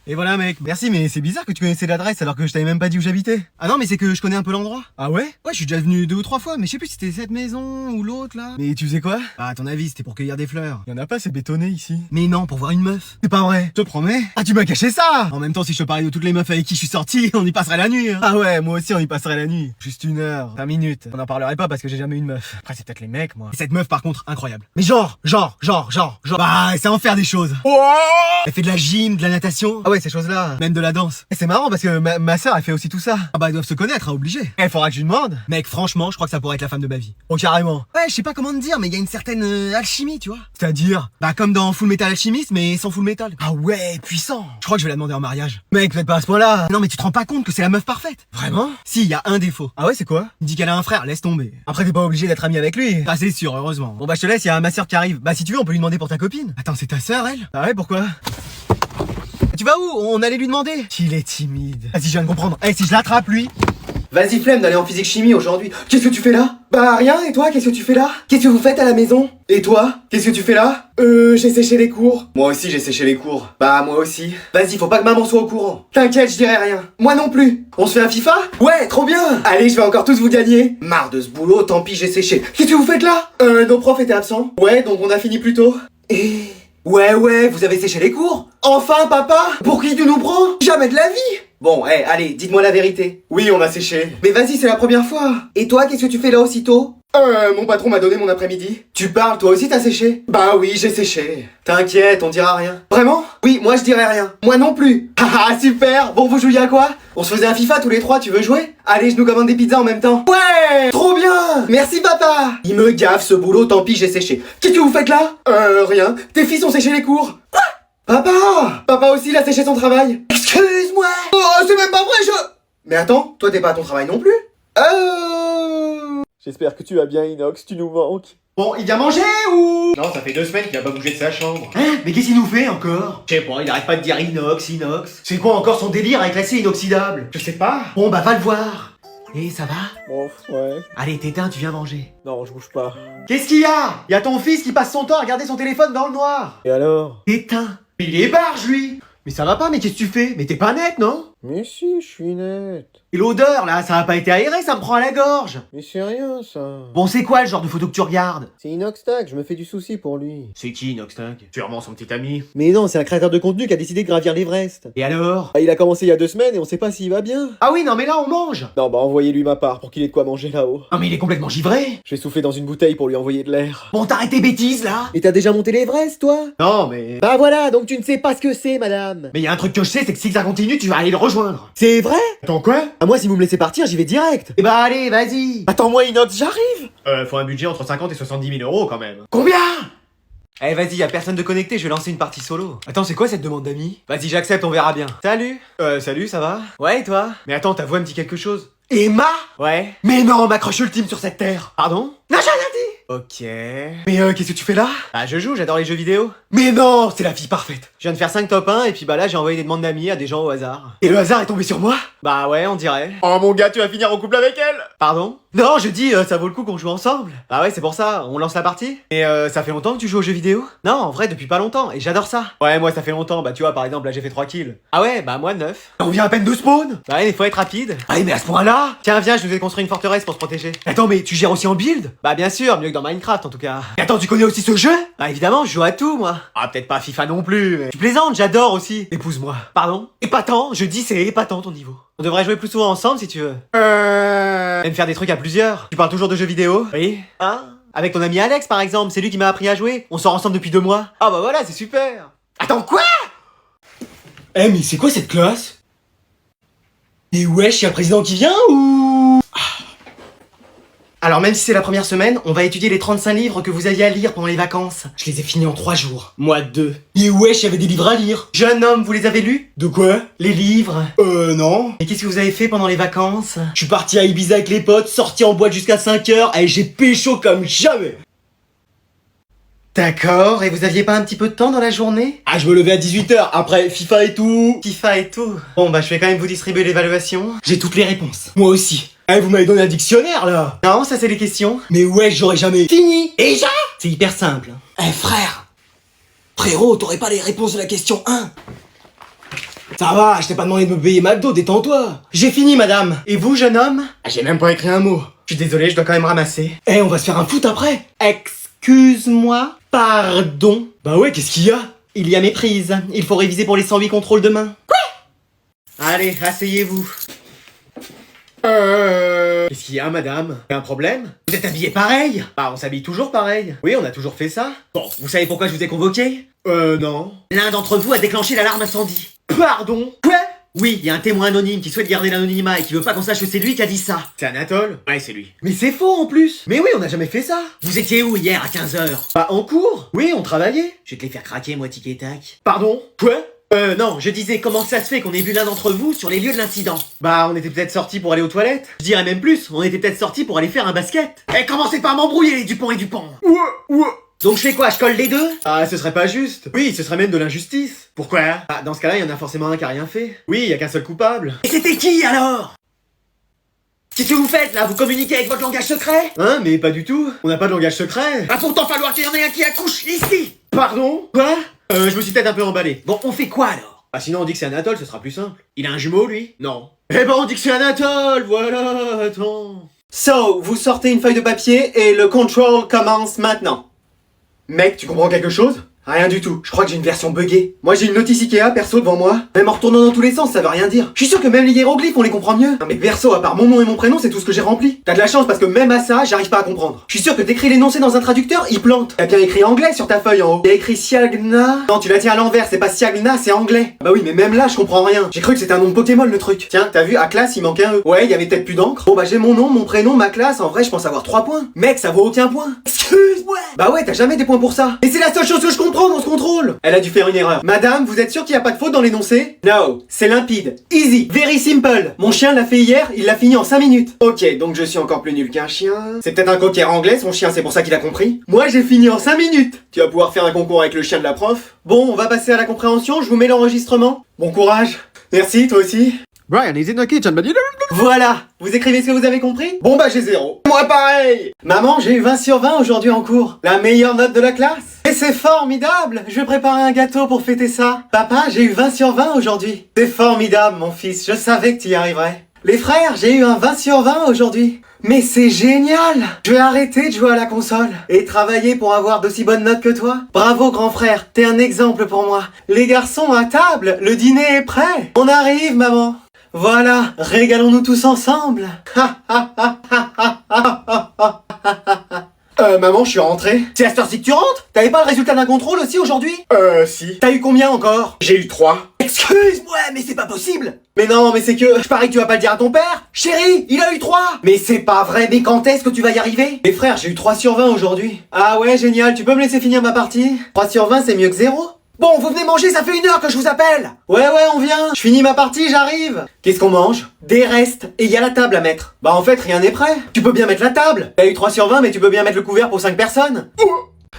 Et voilà mec, merci mais c'est bizarre que tu connaissais l'adresse alors que je t'avais même pas dit où j'habitais. Ah non mais c'est que je connais un peu l'endroit. Ah ouais? Ouais je suis déjà venu 2 ou 3 fois mais je sais plus si c'était cette maison ou l'autre là. Mais tu faisais quoi? Ah à ton avis c'était pour cueillir des fleurs. Y'en a pas, c'est bétonné ici. Mais non, pour voir une meuf. C'est pas vrai, je te promets. Ah tu m'as caché ça. En même temps si je te parlais de toutes les meufs avec qui je suis sorti, on y passerait la nuit hein. Ah ouais, moi aussi on y passerait la nuit. Juste 1 heure, 5 minutes. On en parlerait pas parce que j'ai jamais eu une meuf. Après c'est peut-être les mecs moi. Et cette meuf par contre incroyable. Mais genre. Bah elle sait en faire des choses. Elle fait de la gym, de la natation. Ah ouais ces choses là. Même de la danse. Et c'est marrant parce que ma soeur elle fait aussi tout ça. Ah bah ils doivent se connaître, hein, obligé. Il faudra que je lui demande. Mec, franchement, je crois que ça pourrait être la femme de ma vie. Oh carrément. Ouais, je sais pas comment te dire, mais il y a une certaine alchimie, tu vois. C'est-à-dire, bah comme dans Full Metal Alchemist, mais sans Full Metal. Ah ouais, puissant. Je crois que je vais la demander en mariage. Mec, peut-être pas à ce point-là. Non mais tu te rends pas compte que c'est la meuf parfaite. Vraiment? Si, il y a un défaut. Ah ouais, c'est quoi? Il dit qu'elle a un frère, laisse tomber. Après t'es pas obligé d'être ami avec lui. Ah c'est sûr, heureusement. Bon bah je te laisse, il y a ma soeur qui arrive. Bah si tu veux, on peut lui demander pour ta copine. Attends, c'est ta soeur elle? Ah ouais, pourquoi? Tu vas où? On allait lui demander. Il est timide. Vas-y, je viens de comprendre. Eh, si je l'attrape, lui. Vas-y, flemme d'aller en physique chimie aujourd'hui. Qu'est-ce que tu fais là? Bah rien, et toi, qu'est-ce que tu fais là? Qu'est-ce que vous faites à la maison? Et toi? Qu'est-ce que tu fais là? J'ai séché les cours. Moi aussi, j'ai séché les cours. Bah, moi aussi. Vas-y, faut pas que maman soit au courant. T'inquiète, je dirai rien. Moi non plus. On se fait un FIFA? Ouais, trop bien. Allez, je vais encore tous vous gagner. Marre de ce boulot, tant pis, j'ai séché. Qu'est-ce que vous faites là? Nos profs étaient absents. Ouais, donc on a fini plus tôt. Et... Ouais, vous avez séché les cours? Enfin, papa? Pour qui tu nous prends? Jamais de la vie! Bon, allez, dites-moi la vérité. Oui, on a séché. Mais vas-y, c'est la première fois. Et toi, qu'est-ce que tu fais là aussitôt? Mon patron m'a donné mon après-midi. Tu parles, toi aussi t'as séché? Bah oui, j'ai séché. T'inquiète, on dira rien. Vraiment? Oui, moi je dirai rien. Moi non plus. Haha, super. Bon, vous jouiez à quoi? On se faisait un FIFA tous les 3, tu veux jouer? Allez, je nous commande des pizzas en même temps. Ouais! Trop bien! Merci papa! Il me gaffe ce boulot, tant pis, j'ai séché. Qu'est-ce que vous faites là? Rien. Tes fils ont séché les cours. Quoi? Papa! Papa aussi, il a séché son travail. Excuse-moi! Oh, c'est même pas vrai, Mais attends, toi t'es pas à ton travail non plus? J'espère que tu vas bien, Inox, tu nous manques. Bon, il vient manger ou? Non, ça fait 2 semaines qu'il a pas bougé de sa chambre. Hein? Mais qu'est-ce qu'il nous fait encore? Je sais pas, il arrête pas de dire inox. C'est quoi encore son délire avec l'acier inoxydable? Je sais pas. Bon bah va le voir. Et ça va? Bon, ouais. Allez, t'éteins, tu viens manger. Non, je bouge pas. Qu'est-ce qu'il y a? Il y a ton fils qui passe son temps à regarder son téléphone dans le noir. Et alors? Éteins. Mais il est barge lui. Mais ça va pas, mais qu'est-ce que tu fais? Mais t'es pas net, non? Mais si, je suis net. Et l'odeur là, ça a pas été aéré, ça me prend à la gorge. Mais c'est rien, ça. Bon, c'est quoi le genre de photo que tu regardes? C'est Inoxtag, je me fais du souci pour lui. C'est qui, Noxtag? Sûrement son petit ami. Mais non, c'est un créateur de contenu qui a décidé de gravir l'Everest. Et alors? Ah, il a commencé il y a 2 semaines et on sait pas s'il va bien. Ah oui, non mais là on mange. Non, bah envoyez-lui ma part pour qu'il ait de quoi manger là-haut. Non mais il est complètement givré. Je vais souffler dans une bouteille pour lui envoyer de l'air. Bon, t'arrêtes tes bêtises là. Et t'as déjà monté l'Everest, toi? Non mais... Bah voilà, donc tu ne sais pas ce que c'est, madame. Mais y a un truc que je sais, c'est que si ça continue, tu vas aller le rejoindre. C'est vrai? Attends quoi? Ah, moi, si vous me laissez partir, j'y vais direct. Eh bah allez, vas-y. Attends-moi, Inox, j'arrive. Faut un budget entre 50 et 70 000 euros quand même. Combien? Eh vas-y, y'a personne de connecté, je vais lancer une partie solo. Attends, c'est quoi cette demande d'amis? Vas-y, j'accepte, on verra bien. Salut. Salut, ça va? Ouais, et toi? Mais attends, ta voix me dit quelque chose. Emma? Ouais. Mais non, ma crush ultime sur cette terre. Pardon? Non, j'ai rien dit. Ok. Mais qu'est-ce que tu fais là? Bah je joue, j'adore les jeux vidéo. Mais non, c'est la fille parfaite. Je viens de faire 5 top 1 et puis bah là j'ai envoyé des demandes d'amis à des gens au hasard. Et le hasard est tombé sur moi? Bah ouais, on dirait. Oh mon gars, tu vas finir en couple avec elle. Pardon? Non, je dis, ça vaut le coup qu'on joue ensemble. Bah ouais, c'est pour ça, on lance la partie. Et ça fait longtemps que tu joues aux jeux vidéo? Non, en vrai, depuis pas longtemps, et j'adore ça. Ouais, moi ça fait longtemps, bah tu vois, par exemple, là j'ai fait 3 kills. Ah ouais, bah moi 9. On vient à peine de spawn. Bah ouais, il faut être rapide. Ah mais à ce point-là? Tiens, viens, je nous ai construit une forteresse pour se protéger. Attends, mais tu gères aussi en build? Bah bien sûr, mieux que dans Minecraft en tout cas. Et attends, tu connais aussi ce jeu? Bah évidemment, je joue à tout, moi. Ah, peut-être pas à FIFA non plus, mais... Tu plaisantes, j'adore aussi. Épouse-moi. Pardon? Épatant, je dis c'est épatant ton niveau. On devrait jouer plus souvent ensemble si tu veux. Même faire des trucs à plusieurs. Tu parles toujours de jeux vidéo? Oui. Hein? Avec ton ami Alex par exemple, c'est lui qui m'a appris à jouer. On sort ensemble depuis 2 mois. Ah bah voilà, c'est super. Attends, quoi? Eh mais c'est quoi cette classe? Et wesh, y'a le président qui vient ou... Alors même si c'est la première semaine, on va étudier les 35 livres que vous aviez à lire pendant les vacances. Je les ai finis en 3 jours. Moi 2. Et wesh, il y avait des livres à lire. Jeune homme, vous les avez lus? De quoi? Les livres. Non. Et qu'est-ce que vous avez fait pendant les vacances? Je suis parti à Ibiza avec les potes, sorti en boîte jusqu'à 5h, et j'ai pécho comme jamais. D'accord, et vous aviez pas un petit peu de temps dans la journée? Ah, je me levais à 18h, après FIFA et tout. FIFA et tout. Bon bah je vais quand même vous distribuer l'évaluation. J'ai toutes les réponses. Moi aussi. Eh, vous m'avez donné un dictionnaire là. Non, ça c'est les questions. Mais ouais, j'aurais jamais fini. Et déjà? C'est hyper simple. Eh frère. Frérot, t'aurais pas les réponses de la question 1? Ça va, je t'ai pas demandé de me payer McDo, détends-toi. J'ai fini, madame. Et vous, jeune homme? J'ai même pas écrit un mot. Je suis désolé, je dois quand même ramasser. Eh, on va se faire un foot après. Excuse-moi. Pardon. Bah ouais, qu'est-ce qu'il y a? Il y a méprise. Il faut réviser pour les 108 contrôles demain. Quoi? Allez, asseyez-vous. Qu'est-ce qu'il y a, madame? Y'a un problème? Vous êtes habillé pareil? Bah, on s'habille toujours pareil. Oui, on a toujours fait ça. Bon, vous savez pourquoi je vous ai convoqué? Non. L'un d'entre vous a déclenché l'alarme incendie. Pardon? Quoi? Oui, il y a un témoin anonyme qui souhaite garder l'anonymat et qui veut pas qu'on sache que c'est lui qui a dit ça. C'est Anatole? Ouais, c'est lui. Mais c'est faux en plus. Mais oui, on n'a jamais fait ça. Vous étiez où hier à 15h? Bah, en cours. Oui, on travaillait. Je vais te les faire craquer, moi, tic et tac. Pardon? Quoi? Non, je disais comment ça se fait qu'on ait vu l'un d'entre vous sur les lieux de l'incident. Bah, on était peut-être sortis pour aller aux toilettes. Je dirais même plus, on était peut-être sortis pour aller faire un basket. Eh, commencez pas à m'embrouiller, les Dupont et Dupont. Donc je fais quoi, je colle les deux? Ah, ce serait pas juste. Oui, ce serait même de l'injustice. Pourquoi? Ah, dans ce cas-là, il y en a forcément un qui a rien fait. Oui, il y a qu'un seul coupable. Et c'était qui, alors? Qu'est-ce que vous faites, là? Vous communiquez avec votre langage secret? Hein, mais pas du tout. On n'a pas de langage secret. Va pourtant falloir qu'il y en ait un qui accouche, ici. Pardon? Quoi? Je me suis peut-être un peu emballé. Bon, on fait quoi, alors? Ah, sinon on dit que c'est Anatole, ce sera plus simple. Il a un jumeau, lui? Non. Eh ben, on dit que c'est Anatole, voilà, attends. So, vous sortez une feuille de papier et le control commence maintenant. Mec, tu comprends quelque chose? Rien du tout, je crois que j'ai une version buggée. Moi j'ai une notice Ikea perso devant moi. Même en retournant dans tous les sens, ça veut rien dire. Je suis sûr que même les hiéroglyphes on les comprend mieux. Non mais perso, à part mon nom et mon prénom, c'est tout ce que j'ai rempli. T'as de la chance parce que même à ça, j'arrive pas à comprendre. Je suis sûr que t'écris l'énoncé dans un traducteur, il plante. T'as bien écrit anglais sur ta feuille en haut. T'as écrit Siagna. Non, tu la tiens à l'envers, c'est pas Siagna, c'est anglais. Bah oui, mais même là, je comprends rien. J'ai cru que c'était un nom de Pokémon le truc. Tiens, t'as vu, à classe, il manquait un E. Ouais, il y avait peut-être plus d'encre. Bon bah j'ai mon nom, mon prénom, ma classe, en vrai, je pense avoir 3 points. Mec, ça vaut aucun point. Excuse-moi. Bah ouais, t'as jamais des points pour ça. Et c'est la seule chose que je comprends dans ce contrôle. Elle a dû faire une erreur. Madame, vous êtes sûre qu'il n'y a pas de faute dans l'énoncé? No, c'est limpide. Easy, very simple. Mon chien l'a fait hier, il l'a fini en 5 minutes. Ok, donc je suis encore plus nul qu'un chien. C'est peut-être un cocker anglais, son chien, c'est pour ça qu'il a compris. Moi, j'ai fini en 5 minutes. Tu vas pouvoir faire un concours avec le chien de la prof. Bon, on va passer à la compréhension, je vous mets l'enregistrement. Bon courage. Merci, toi aussi. Brian is in the kitchen, but you don't... Voilà, vous écrivez ce que vous avez compris? Bon bah j'ai 0. Moi pareil. Maman, j'ai eu 20 sur 20 aujourd'hui en cours. La meilleure note de la classe. Et c'est formidable. Je vais préparer un gâteau pour fêter ça. Papa, j'ai eu 20 sur 20 aujourd'hui. C'est formidable mon fils, je savais que tu y arriverais. Les frères, j'ai eu un 20 sur 20 aujourd'hui. Mais c'est génial. Je vais arrêter de jouer à la console et travailler pour avoir d'aussi bonnes notes que toi. Bravo grand frère, t'es un exemple pour moi. Les garçons à table, le dîner est prêt. On arrive maman. Voilà, régalons-nous tous ensemble. Maman, je suis rentré. C'est à cette heure-ci que tu rentres? T'avais pas le résultat d'un contrôle aussi aujourd'hui? Si. T'as eu combien encore? J'ai eu 3. Excuse-moi, mais c'est pas possible. Mais non, mais c'est que... Je parie que tu vas pas le dire à ton père. Chérie, il a eu 3. Mais c'est pas vrai, mais quand est-ce que tu vas y arriver? Mais frère, j'ai eu 3 sur 20 aujourd'hui. Ah ouais, génial, tu peux me laisser finir ma partie? 3 sur 20, c'est mieux que 0. Bon, vous venez manger, ça fait 1 heure que je vous appelle. Ouais, on vient. Je finis ma partie, j'arrive. Qu'est-ce qu'on mange? Des restes. Et il y a la table à mettre. Bah en fait, rien n'est prêt. Tu peux bien mettre la table. T'as eu 3 sur 20, mais tu peux bien mettre le couvert pour 5 personnes.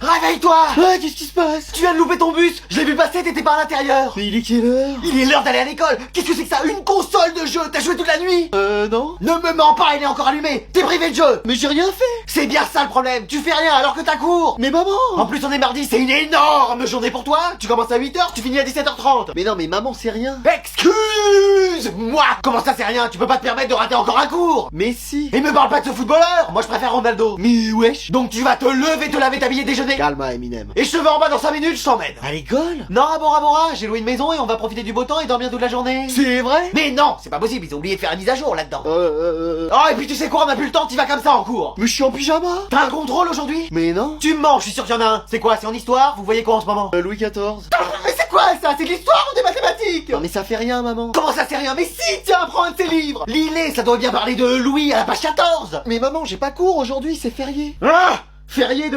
Réveille-toi! Ouais, qu'est-ce qui se passe? Tu viens de louper ton bus. Je l'ai vu passer, t'étais pas à l'intérieur. Mais il est quelle heure? Il est l'heure d'aller à l'école. Qu'est-ce que c'est que ça? Une console de jeu? T'as joué toute la nuit? Non. Ne me mens pas, elle est encore allumée. T'es privé de jeu. Mais j'ai rien fait. C'est bien ça le problème. Tu fais rien alors que t'as cours. Mais maman! En plus, on est mardi, c'est une énorme journée pour toi. Tu commences à 8h, tu finis à 17h30. Mais non, mais maman, c'est rien. Excuse-moi. Comment ça, c'est rien? Tu peux pas te permettre de rater encore un cours. Mais si. Et me parle pas de ce footballeur. Moi, je préfère Ronaldo. Mais wesh. Donc tu vas te lever, te laver, t'habiller, déjeuner. Calma, Eminem. Et je te vais en bas dans 5 minutes, je t'emmène. À l'école? Non, à Bora Bora, j'ai loué une maison et on va profiter du beau temps et dormir toute la journée. C'est vrai? Mais non, c'est pas possible, ils ont oublié de faire une mise à jour là-dedans. Oh, et puis tu sais quoi, on a plus le temps, t'y vas comme ça en cours. Mais je suis en pyjama. T'as un contrôle aujourd'hui? Mais non. Tu me mens, je suis sûr qu'il y en a un. C'est quoi, c'est en histoire? Vous voyez quoi en ce moment? Louis XIV. Mais c'est quoi ça? C'est de l'histoire ou des mathématiques? Non mais ça fait rien, maman. Comment ça c'est rien? Mais si, tiens, prends un de tes livres. Lis-les, ça doit bien parler de Louis à la page 14. Mais maman, j'ai pas cours aujourd'hui, c'est férié. Ah! Férié,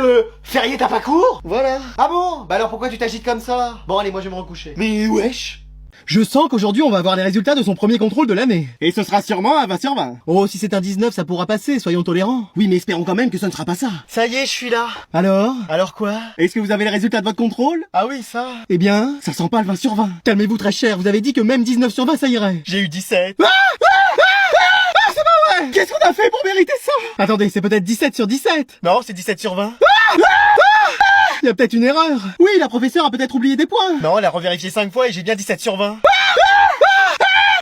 t'as pas cours? Voilà. Ah bon? Bah alors pourquoi tu t'agites comme ça? Bon allez, moi je vais me recoucher. Mais wesh. Je sens qu'aujourd'hui on va avoir les résultats de son premier contrôle de l'année. Et ce sera sûrement un 20 sur 20. Oh, si c'est un 19, ça pourra passer, soyons tolérants. Oui, mais espérons quand même que ce ne sera pas ça. Ça y est, je suis là. Alors? Alors quoi? Est-ce que vous avez les résultats de votre contrôle? Ah oui, ça. Eh bien, ça sent pas le 20 sur 20. Calmez-vous très cher, vous avez dit que même 19 sur 20 ça irait. J'ai eu 17. C'est pas vrai! Qu'est-ce qu'on a fait pour mériter ça? Attendez, c'est peut-être 17 sur 17. Non, c'est 17 sur 20. Il y a peut-être une erreur. Oui, la professeure a peut-être oublié des points. Non, elle a revérifié 5 fois et j'ai bien 17 sur 20.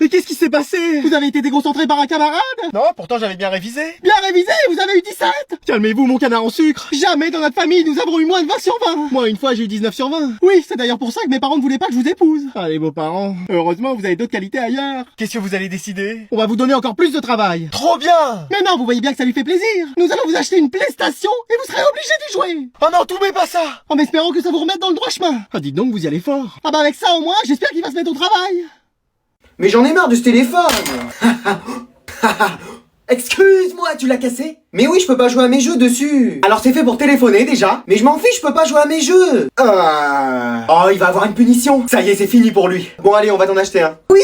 Mais qu'est-ce qui s'est passé? Vous avez été déconcentré par un camarade? Non, pourtant j'avais bien révisé. Bien révisé, vous avez eu 17! Calmez-vous, mon canard en sucre. Jamais dans notre famille nous avons eu moins de 20 sur 20. Moi, une fois, j'ai eu 19 sur 20. Oui, c'est d'ailleurs pour ça que mes parents ne voulaient pas que je vous épouse. Allez, vos parents. Heureusement, vous avez d'autres qualités ailleurs. Qu'est-ce que vous allez décider? On va vous donner encore plus de travail. Trop bien! Mais non, vous voyez bien que ça lui fait plaisir. Nous allons vous acheter une PlayStation et vous serez obligé d'y jouer. Oh non, tout mais pas ça! En espérant que ça vous remette dans le droit chemin. Ah, dites donc, vous y allez fort. Ah bah avec ça, au moins, j'espère qu'il va se mettre au travail. Mais j'en ai marre de ce téléphone. Excuse-moi, tu l'as cassé? Mais oui, je peux pas jouer à mes jeux dessus. Alors c'est fait pour téléphoner déjà, mais je m'en fiche, je peux pas jouer à mes jeux. Oh, il va avoir une punition. Ça y est, c'est fini pour lui. Bon allez, on va t'en acheter un. Oui.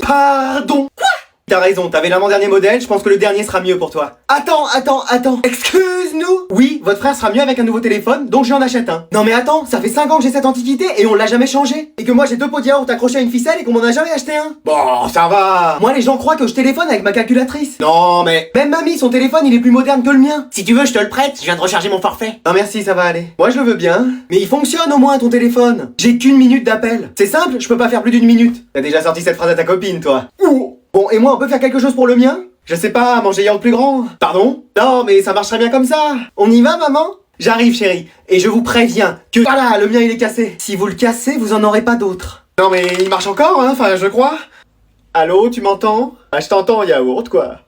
Pardon. Quoi? T'as raison, t'avais l'avant-dernier modèle, je pense que le dernier sera mieux pour toi. Attends. Excuse-nous. Oui, votre frère sera mieux avec un nouveau téléphone, donc j'en achète un. Non mais attends, ça fait 5 ans que j'ai cette antiquité et on l'a jamais changé. Et que moi j'ai 2 pots de yaourt accrochés à une ficelle et qu'on m'en a jamais acheté un. Bon, ça va. Moi les gens croient que je téléphone avec ma calculatrice. Non mais... Même mamie, son téléphone il est plus moderne que le mien. Si tu veux, je te le prête, je viens de recharger mon forfait. Non merci, ça va aller. Moi je le veux bien. Mais il fonctionne au moins ton téléphone. J'ai qu'1 minute d'appel. C'est simple, je peux pas faire plus d'1 minute. T'as déjà sorti cette phrase à ta copine, toi. Ouh. Bon, et moi, on peut faire quelque chose pour le mien? Je sais pas, manger yaourt plus grand. Pardon? Non, mais ça marcherait bien comme ça. On y va, maman? J'arrive, chérie. Et je vous préviens que... Voilà, le mien, il est cassé. Si vous le cassez, vous en aurez pas d'autre. Non, mais il marche encore, hein, enfin, je crois. Allô, tu m'entends? Ah, je t'entends, yaourt, quoi.